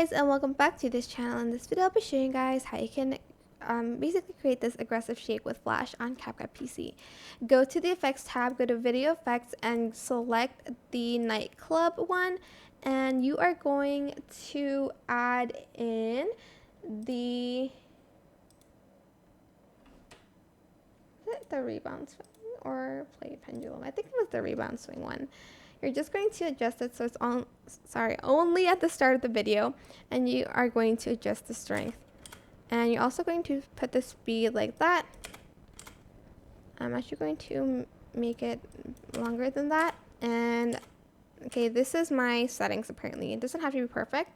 guys, and welcome back to this channel. In this video I'll be showing you guys how you can basically create this aggressive shake with Flash on CapCut PC. Go to the effects tab, go to video effects, and select the nightclub one, and you are going to add in the rebound swing or play pendulum. I think it was the rebound swing one. You're just going to adjust it so it's only at the start of the video, and you are going to adjust the strength. And you're also going to put the speed like that. I'm actually going to make it longer than that. And okay, this is my settings apparently. It doesn't have to be perfect,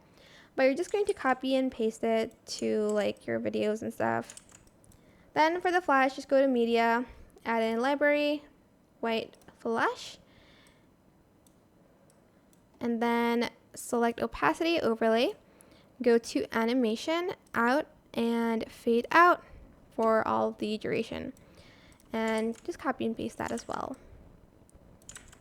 but you're just going to copy and paste it to like your videos and stuff. Then for the flash, just go to media, add in library, white flash, and then select opacity overlay, go to animation, out, and fade out for all the duration, and just copy and paste that as well.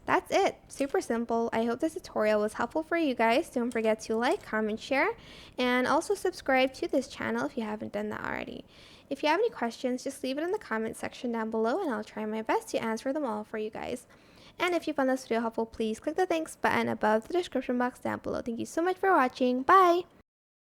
That's it. Super simple. I hope this tutorial was helpful for you guys. Don't forget to like, comment, share, and also subscribe to this channel if you haven't done that already. If you have any questions, just leave it in the comment section down below, and I'll try my best to answer them all for you guys. And if you found this video helpful, please click the thanks button above the description box down below. Thank you so much for watching. Bye!